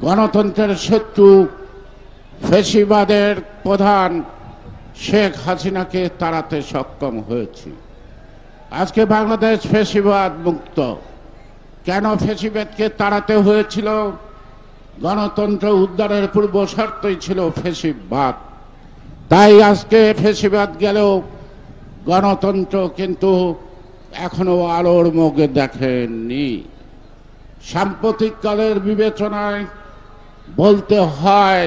গণতন্ত্রের শত্রু ফ্যাসিবাদের প্রধান শেখ হাসিনাকে তাড়াতে সক্ষম হয়েছি। আজকে বাংলাদেশ ফ্যাসিবাদ মুক্ত। কেন ফ্যাসিবাদকে তাড়াতে হয়েছিল? গণতন্ত্র উদ্ধারের পূর্ব শর্তই ছিল ফ্যাসিবাদ। তাই আজকে ফ্যাসিবাদ গেলেও গণতন্ত্র কিন্তু এখনো আলোর মুখে দেখেনি। সাম্প্রতিককালের বিবেচনায় বলতে হয়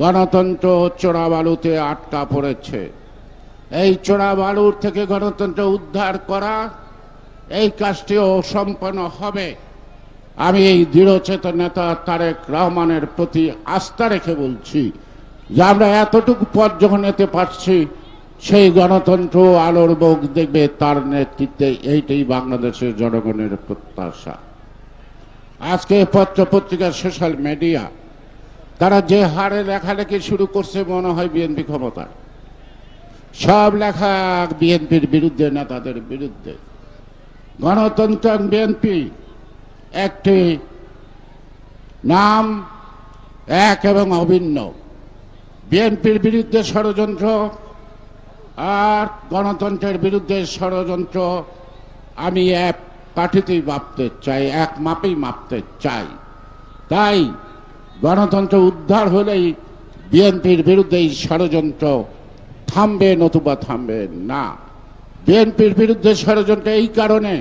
গণতন্ত্র চোরাবালুতে আটকা পড়েছে। এই চোরাবালুর থেকে গণতন্ত্র উদ্ধার করা এই কাজটিও সম্পন্ন হবে। আমি এই দৃঢ়চেতন নেতা তারেক রহমানের প্রতি আস্থা রেখে বলছি যে আমরা এতটুকু পথ যখন যেতে পারছি, সেই গণতন্ত্র আলোর মুখ দেখবে তার নেতৃত্বে। এইটাই বাংলাদেশের জনগণের প্রত্যাশা। আজকে পত্র পত্রিকা সোশ্যাল মিডিয়া তারা যে হারে লেখালেখি শুরু করছে, মনে হয় বিএনপি ক্ষমতায়। সব লেখা বিএনপির বিরুদ্ধে, নেতাদের বিরুদ্ধে। গণতন্ত্র বিএনপি একটি নাম, এক এবং অভিন্ন। বিএনপির বিরুদ্ধে ষড়যন্ত্র আর গণতন্ত্রের বিরুদ্ধে ষড়যন্ত্র আমি এক কাঠিতেই মাপতে চাই, এক মাপেই মাপতে চাই। তাই গণতন্ত্র উদ্ধার হলেই বিএনপির বিরুদ্ধে এই ষড়যন্ত্র থামবে, নতুবা থামবে না। বিএনপির বিরুদ্ধে ষড়যন্ত্র এই কারণে,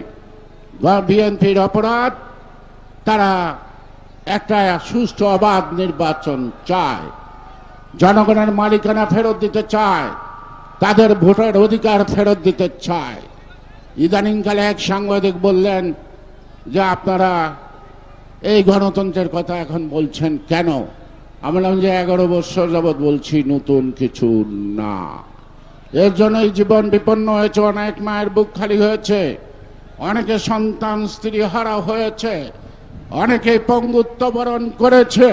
বিএনপির অপরাধ, তারা একটা সুষ্ঠু অবাধ নির্বাচন চায়, জনগণের মালিকানা ফেরত দিতে চায়, তাদের ভোটের অধিকার ফেরত দিতে চায়। ইদানিংকালে এক সাংবাদিক বললেন যে আপনারা এই গণতন্ত্রের কথা এখন বলছেন কেন? আমি বললাম যে 11 বছর যাবৎ বলছি, নতুন কিছু না। এর জন্যই জীবন বিপন্ন হয়েছে, অনেক মায়ের বুক খালি হয়েছে, অনেকে সন্তান স্ত্রী হারা হয়েছে, অনেকে পঙ্গুত্ব বরণ করেছে,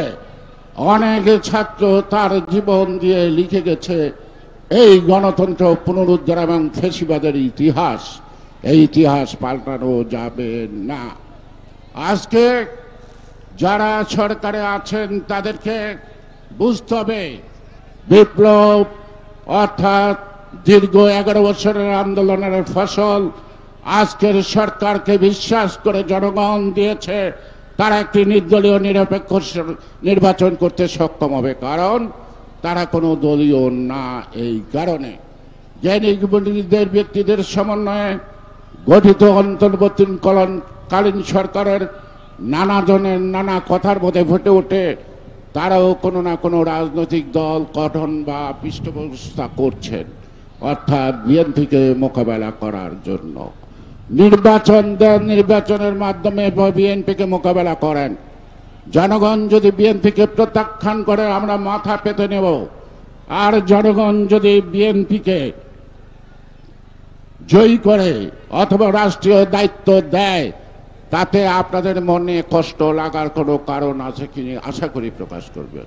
অনেকে ছাত্র তার জীবন দিয়ে লিখে গেছে এই গণতন্ত্র পুনরুদ্ধার এবং ফ্যাসিবাদের ইতিহাস। এই ইতিহাস পাল্টানো যাবে না। আজকে যারা সরকারে আছেন তাদেরকে বুঝতে হবে, বিপ্লব অর্থাৎ দীর্ঘ 11 বছরের আন্দোলনের ফসল আজকের সরকারকে বিশ্বাস করে জনগণ দিয়েছে। তারা একটি নির্দলীয় নিরপেক্ষ নির্বাচন করতে সক্ষম হবে, কারণ তারা কোনো দলীয় না। এই কারণে যে নির্বাচিত ব্যক্তিদের সমন্বয়ে গঠিত অন্তর্বর্তীকালীন সরকারের নানা জনের নানা কথার মধ্যে ফুটে ওঠে তারাও কোনো না কোনো রাজনৈতিক দল গঠন বা পৃষ্ঠপোষকতা করছেন, অর্থাৎ বিএনপিকে মোকাবেলা করার জন্য। নির্বাচন দেন, নির্বাচনের মাধ্যমে বিএনপিকে মোকাবেলা করেন। জনগণ যদি বিএনপিকে প্রত্যাখ্যান করে আমরা মাথা পেতে নেব, আর জনগণ যদি বিএনপিকে জয়ী করে অথবা রাষ্ট্রীয় দায়িত্ব দেয়, তাতে আপনাদের মনে কষ্ট লাগার কোনো কারণ আছে কি আশা করি প্রকাশ করবেন।